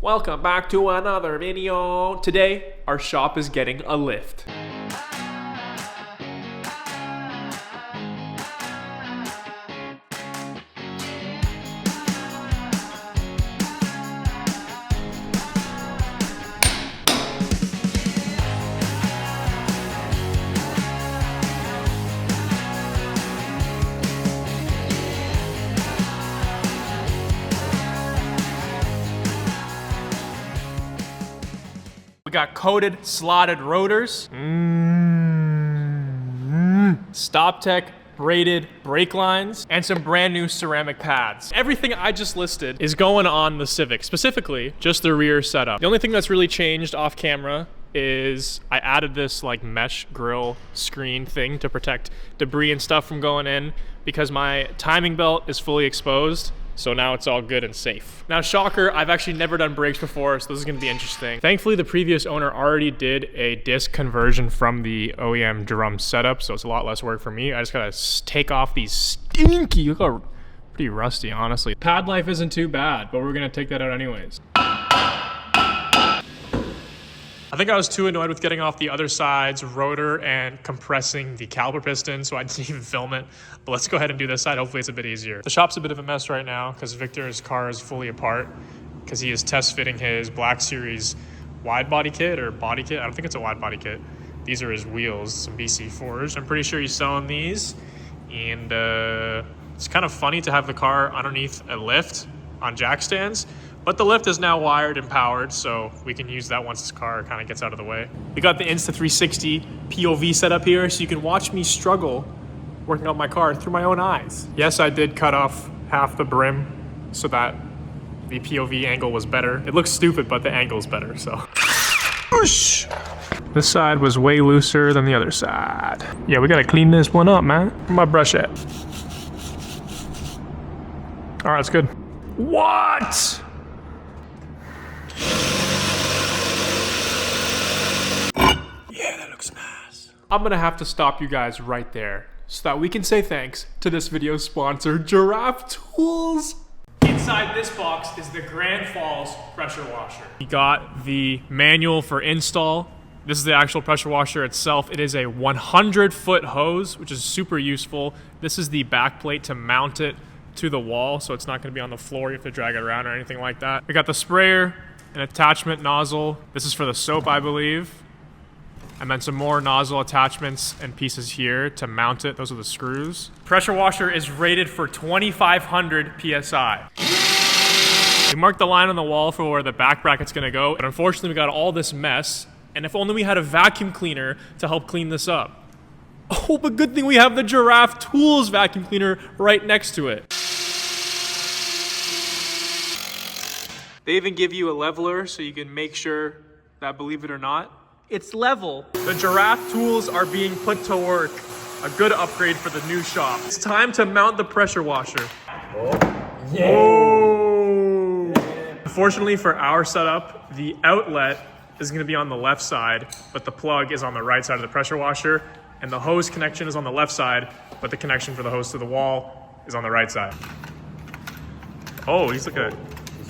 Welcome back to another video. Today, our shop is getting a lift. We got coated, slotted rotors. StopTech braided brake lines, and some brand new ceramic pads. Everything I just listed is going on the Civic, specifically just the rear setup. The only thing that's really changed off camera is I added this like mesh grill screen thing to protect debris and stuff from going in because my timing belt is fully exposed. So now it's all good and safe. Now, shocker, I've actually never done brakes before, so this is gonna be interesting. Thankfully, the previous owner already did a disc conversion from the OEM drum setup, so it's a lot less work for me. I just gotta take off these stinky, look how pretty rusty, honestly. Pad life isn't too bad, but we're gonna take that out anyways. I think I was too annoyed with getting off the other side's rotor and compressing the caliper piston, so I didn't even film it. But let's go ahead and do this side. Hopefully it's a bit easier. The shop's a bit of a mess right now because Victor's car is fully apart because he is test fitting his Black Series wide body kit or body kit. I don't think it's a wide body kit. These are his wheels, some BC4s. I'm pretty sure he's selling these. And it's kind of funny to have the car underneath a lift on jack stands. But the lift is now wired and powered, so we can use that once this car kind of gets out of the way. We got the Insta360 POV set up here, so you can watch me struggle working on my car through my own eyes. Yes, I did cut off half the brim so that the POV angle was better. It looks stupid, but the angle's better, so. Whoosh! This side was way looser than the other side. Yeah, we gotta clean this one up, man. Where's my brush at? All right, that's good. What? I'm gonna have to stop you guys right there so that we can say thanks to this video's sponsor, Giraffe Tools. Inside this box is the Grand Falls pressure washer. We got the manual for install. This is the actual pressure washer itself. It is a 100-foot hose, which is super useful. This is the back plate to mount it to the wall, so it's not gonna be on the floor. You have to drag it around or anything like that. We got the sprayer, an attachment nozzle. This is for the soap, I believe. And then some more nozzle attachments and pieces here to mount it. Those are the screws. Pressure washer is rated for 2,500 PSI. We marked the line on the wall for where the back bracket's gonna go, but unfortunately we got all this mess, and if only we had a vacuum cleaner to help clean this up. Oh, but good thing we have the Giraffe Tools vacuum cleaner right next to it. They even give you a leveler so you can make sure that, believe it or not, it's level. The Giraffe Tools are being put to work. A good upgrade for the new shop. It's time to mount the pressure washer. Oh. Yeah. Oh. Yeah. Unfortunately for our setup, the outlet is gonna be on the left side, but the plug is on the right side of the pressure washer, and the hose connection is on the left side, but the connection for the hose to the wall is on the right side. Oh, he's looking at it.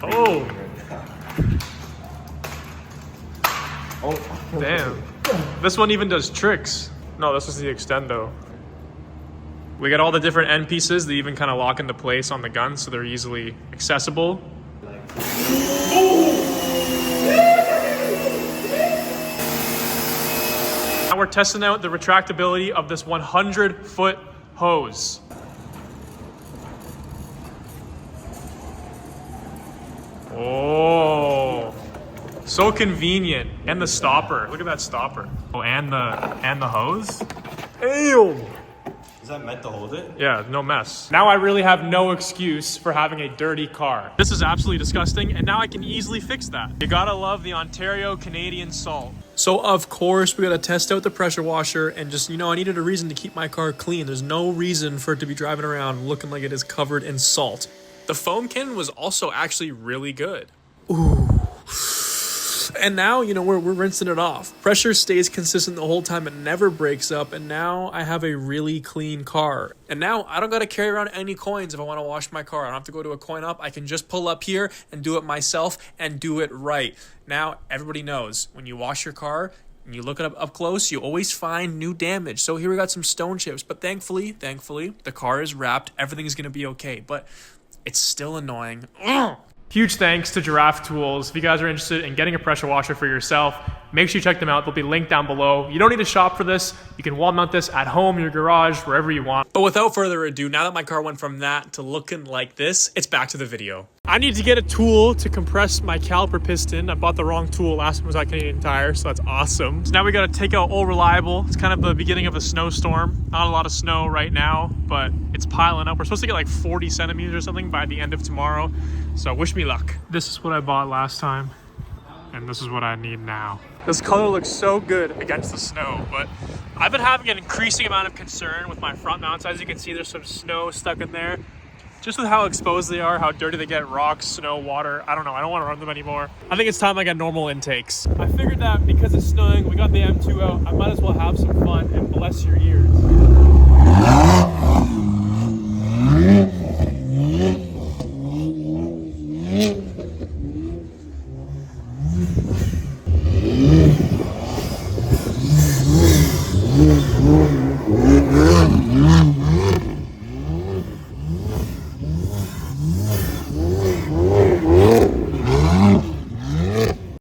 Oh. Oh, damn. This one even does tricks. No, this was the extendo. We got all the different end pieces that even kind of lock into place on the gun so they're easily accessible. Now we're testing out the retractability of this 100-foot hose. Oh. So convenient. And the stopper. Look at that stopper. Oh, and the hose. Damn. Is that meant to hold it? Yeah, no mess. Now I really have no excuse for having a dirty car. This is absolutely disgusting, and now I can easily fix that. You gotta love the Ontario Canadian salt. So of course, we gotta test out the pressure washer and just, I needed a reason to keep my car clean. There's no reason for it to be driving around looking like it is covered in salt. The foam cannon was also actually really good. Ooh. And now, you know, we're rinsing it off. Pressure stays consistent the whole time. It never breaks up. And now I have a really clean car. And now I don't got to carry around any coins if I want to wash my car. I don't have to go to a coin up. I can just pull up here and do it myself and do it right. Now, everybody knows when you wash your car and you look it up close, you always find new damage. So here we got some stone chips. But thankfully, the car is wrapped. Everything's going to be okay. But it's still annoying. Ugh. Huge thanks to Giraffe Tools. If you guys are interested in getting a pressure washer for yourself, make sure you check them out. They'll be linked down below. You don't need to shop for this. You can wall mount this at home, your garage, wherever you want. But without further ado, now that my car went from that to looking like this, it's back to the video. I need to get a tool to compress my caliper piston. I bought the wrong tool. Last one was at Canadian Tire, so that's awesome. So now we gotta take out Old Reliable. It's kind of the beginning of a snowstorm. Not a lot of snow right now, but it's piling up. We're supposed to get like 40 centimeters or something by the end of tomorrow. So wish me luck. This is what I bought last time, and this is what I need now. This color looks so good against the snow, but I've been having an increasing amount of concern with my front mounts. As you can see, there's some snow stuck in there. Just with how exposed they are, how dirty they get, rocks, snow, water. I don't know, I don't want to run them anymore. I think it's time I got normal intakes. I figured that because it's snowing, we got the M2 out, I might as well have some fun and bless your ears.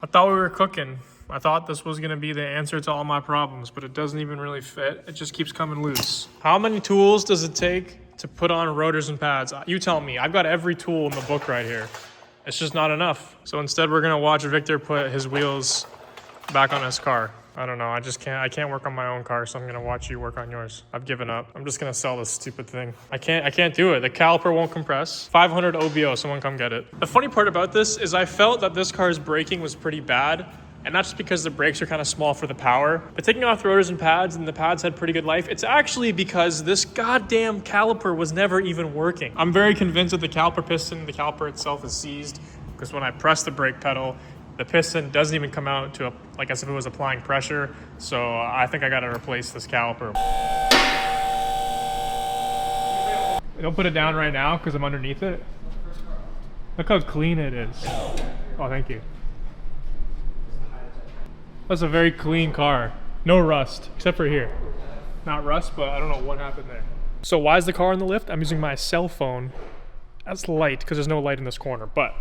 I thought we were cooking. I thought this was gonna be the answer to all my problems, but it doesn't even really fit. It just keeps coming loose. How many tools does it take to put on rotors and pads? You tell me. I've got every tool in the book right here. It's just not enough. So instead we're gonna watch Victor put his wheels back on his car. I don't know, I can't work on my own car, so I'm gonna watch you work on yours. I've given up. I'm just gonna sell this stupid thing. I can't do it. The caliper won't compress. 500 OBO, someone come get it. The funny part about this is I felt that this car's braking was pretty bad, and that's just because the brakes are kind of small for the power. But taking off the rotors and pads, and the pads had pretty good life, it's actually because this goddamn caliper was never even working. I'm very convinced that the caliper piston, the caliper itself is seized, because when I press the brake pedal, the piston doesn't even come out to like as if it was applying pressure. So I think I gotta replace this caliper. Don't put it down right now because I'm underneath it. Look how clean it is. Oh, thank you. That's a very clean car. No rust, except for here. Not rust, but I don't know what happened there. So why is the car in the lift? I'm using my cell phone as light because there's no light in this corner, but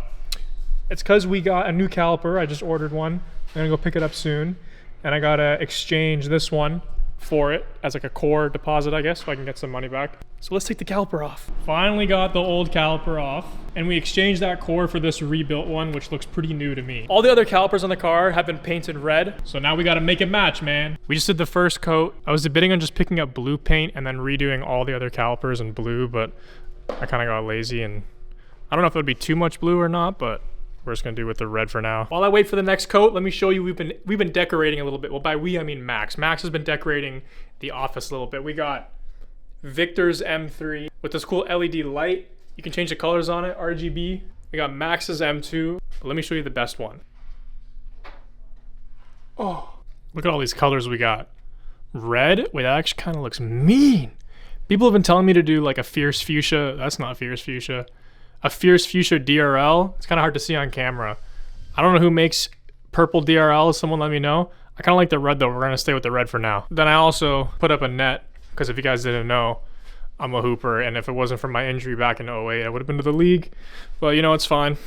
it's because we got a new caliper. I just ordered one. I'm gonna go pick it up soon. And I gotta exchange this one for it as like a core deposit, I guess, so I can get some money back. So let's take the caliper off. Finally got the old caliper off, and we exchanged that core for this rebuilt one, which looks pretty new to me. All the other calipers on the car have been painted red, so now we gotta make it match, man. We just did the first coat. I was debating on just picking up blue paint and then redoing all the other calipers in blue, but I kinda got lazy, and I don't know if it would be too much blue or not, but we're just gonna do with the red for now. While I wait for the next coat, let me show you, we've been decorating a little bit. Well, by we, I mean Max. Max has been decorating the office a little bit. We got Victor's M3 with this cool LED light. You can change the colors on it, RGB. We got Max's M2. But let me show you the best one. Oh, look at all these colors we got. Red, wait, that actually kind of looks mean. People have been telling me to do like a fierce fuchsia. That's not fierce fuchsia. A fierce fuchsia DRL. It's kind of hard to see on camera. I don't know who makes purple DRL. Someone let me know. I kind of like the red though. We're going to stay with the red for now. Then I also put up a net because if you guys didn't know, I'm a hooper. And if it wasn't for my injury back in 08, I would have been to the league. But you know, it's fine.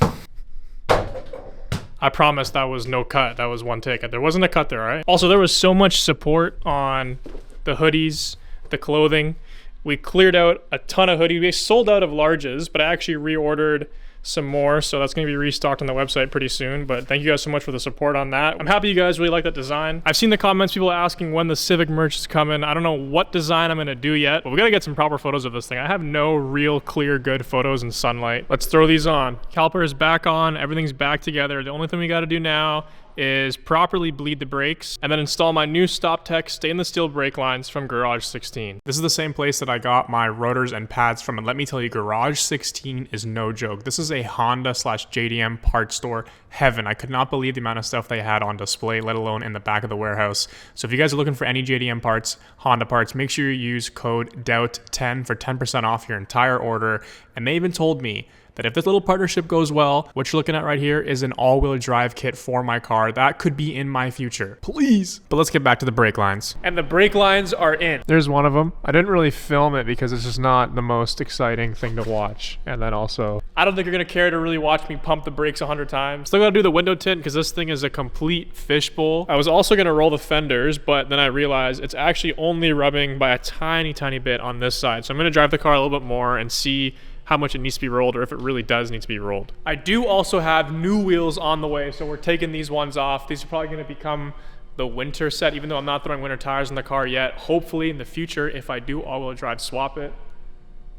I promise that was no cut. That was one take. There wasn't a cut there, right? Also, there was so much support on the hoodies, the clothing. We cleared out a ton of hoodies. We sold out of larges, but I actually reordered some more, so that's going to be restocked on the website pretty soon. But thank you guys so much for the support on that. I'm happy you guys really like that design. I've seen the comments, people asking when the Civic merch is coming. I don't know what design I'm going to do yet, but we got to get some proper photos of this thing. I have no real clear good photos in sunlight. Let's throw these on. Caliper is back on. Everything's back together. The only thing we got to do now is properly bleed the brakes and then install my new StopTech stainless steel brake lines from Garage 16. This is the same place that I got my rotors and pads from, and let me tell you, Garage 16 is no joke. This is a Honda/JDM parts store heaven. I could not believe the amount of stuff they had on display, let alone in the back of the warehouse. So if you guys are looking for any JDM parts, Honda parts, make sure you use code DOUBT10 for 10% off your entire order. And they even told me that if this little partnership goes well, what you're looking at right here is an all-wheel drive kit for my car. That could be in my future. Please. But let's get back to the brake lines. And the brake lines are in. There's one of them. I didn't really film it because it's just not the most exciting thing to watch. And then also, I don't think you're gonna care to really watch me pump the brakes 100 times. Still gotta do the window tint because this thing is a complete fishbowl. I was also gonna roll the fenders, but then I realized it's actually only rubbing by a tiny, tiny bit on this side. So I'm gonna drive the car a little bit more and see how much it needs to be rolled, or if it really does need to be rolled. I do also have new wheels on the way, so we're taking these ones off. These are probably gonna become the winter set, even though I'm not throwing winter tires in the car yet. Hopefully in the future, if I do all-wheel drive swap it,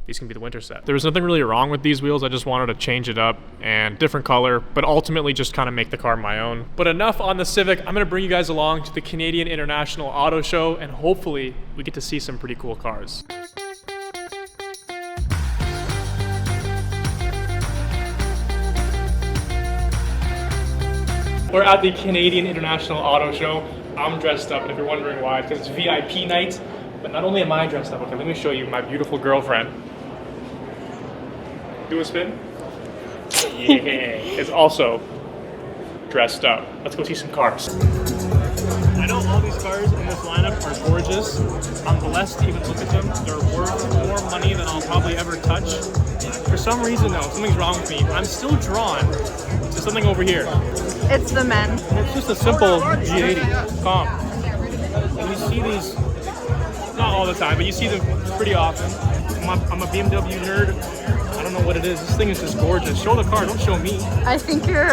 these can be the winter set. There was nothing really wrong with these wheels. I just wanted to change it up and different color, but ultimately just kind of make the car my own. But enough on the Civic. I'm gonna bring you guys along to the Canadian International Auto Show, and hopefully we get to see some pretty cool cars. We're at the Canadian International Auto Show. I'm dressed up, and if you're wondering why, it's because it's VIP night. But not only am I dressed up, okay, let me show you my beautiful girlfriend. Do a spin. Yeah, is also dressed up. Let's go see some cars. I know all these cars in this lineup are gorgeous. I'm blessed to even look at them. They're worth more money than I'll probably ever touch. For some reason though, something's wrong with me. I'm still drawn to something over here. It's the men. It's just a simple G80 comp. And you see these, not all the time, but you see them pretty often. I'm a BMW nerd. I don't know what it is. This thing is just gorgeous. Show the car, don't show me. I think your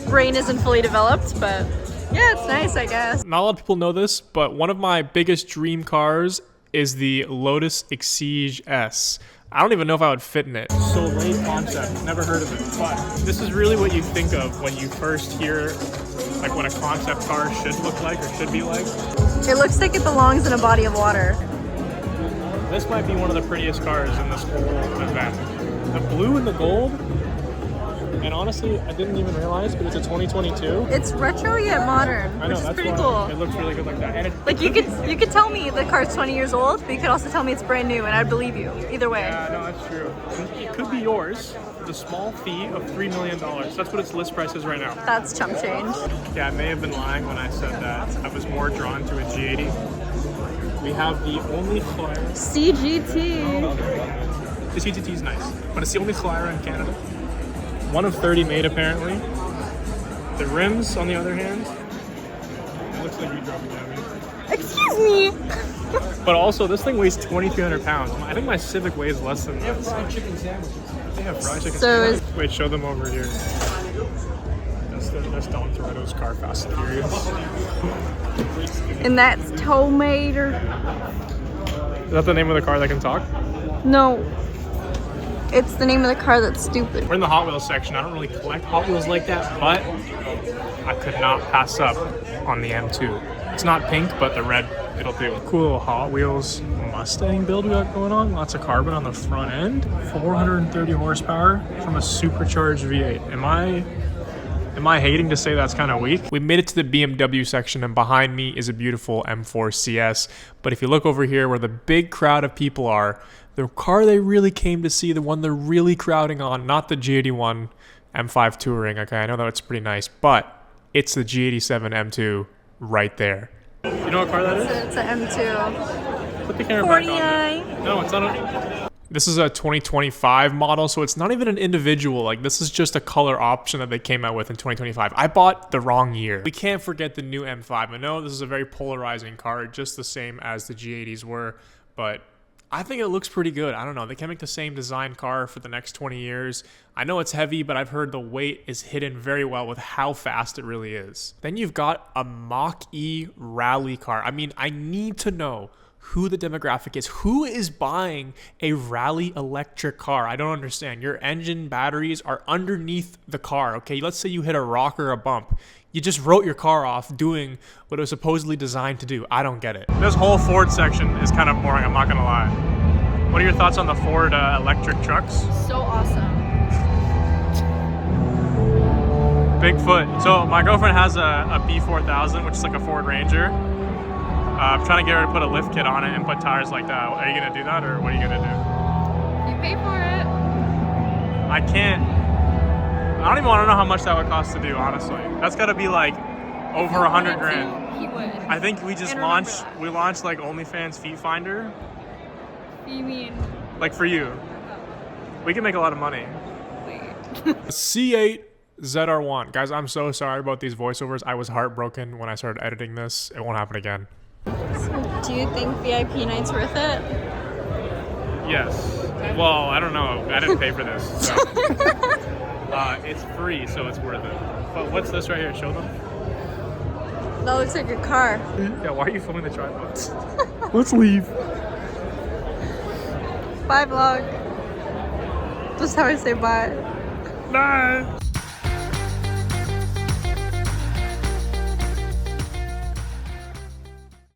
brain isn't fully developed, but yeah, it's nice, I guess. Not a lot of people know this, but one of my biggest dream cars is the Lotus Exige S. I don't even know if I would fit in it. So late concept, never heard of it, but this is really what you think of when you first hear like what a concept car should look like or should be like. It looks like it belongs in a body of water. This might be one of the prettiest cars in this whole event. The blue and the gold, and honestly, I didn't even realize, but it's a 2022. It's retro yet modern, I know, which is that's pretty why cool. it looks really good like that. And Like you could tell me the car's 20 years old, but you could also tell me it's brand new, and I'd believe you. Either way. Yeah, no, that's true. It could be yours. The small fee of $3 million. That's what its list price is right now. That's chump change. Yeah, I may have been lying when I said that I was more drawn to a G80. We have the only flyer. CGT. The CGT is nice, but it's the only flyer in Canada. One of 30 made, apparently. The rims, on the other hand, it looks like you dropped it down. Excuse me. But also, this thing weighs 2,300 pounds. I think my Civic weighs less than that. They have fried chicken sandwiches. They have fried chicken sandwiches. Wait, show them over here. That's Don Toretto's car, Fast and Furious. And that's Tomater. Is that the name of the car that can talk? No. It's the name of the car that's stupid. We're in the Hot Wheels section. I don't really collect Hot Wheels like that, but I could not pass up on the M2. It's not pink, but the red, it'll do. Cool little Hot Wheels Mustang build we got going on. Lots of carbon on the front end. 430 horsepower from a supercharged V8. Am I hating to say that's kind of weak? We made it to the BMW section, and behind me is a beautiful M4 CS. But if you look over here where the big crowd of people are, the car they really came to see, the one they're really crowding on, not the G81 M5 Touring. Okay, I know that it's pretty nice, but it's the G87 M2 right there. You know what car that is? It's an M2. Put the camera back 49. on. No, it's not a... This is a 2025 model, so it's not even an individual. Like, this is just a color option that they came out with in 2025. I bought the wrong year. We can't forget the new M5. I know this is a very polarizing car, just the same as the G80s were, but I think it looks pretty good. I don't know. They can make the same design car for the next 20 years. I know it's heavy, but I've heard the weight is hidden very well with how fast it really is. Then you've got a Mach-E rally car. I mean, I need to know who the demographic is. Who is buying a rally electric car? I don't understand. Your engine batteries are underneath the car, okay? Let's say you hit a rock or a bump. You just wrote your car off doing what it was supposedly designed to do. I don't get it. This whole Ford section is kind of boring, I'm not gonna lie. What are your thoughts on the Ford electric trucks? So awesome. Bigfoot. So my girlfriend has a B4000, which is like a Ford Ranger. I'm trying to get her to put a lift kit on it and put tires like that. Are you gonna do that, or what are you gonna do? You pay for it. I can't. I don't even want to know how much that would cost to do, honestly. That's got to be like over 100 grand. He would. I think we just And launched. remember that. We launched like OnlyFans Feet Finder, You mean? like for you. We can make a lot of money. Wait. C8 ZR1. Guys, I'm so sorry about these voiceovers. I was heartbroken when I started editing this. It won't happen again. Do you think VIP night's worth it? Yes. Well, I don't know. I didn't pay for this. So. It's free, so it's worth it. But what's this right here? Show them. That looks like a car. Yeah, why are you filming the tripods? Let's leave. Bye vlog. Just how I say bye. Bye.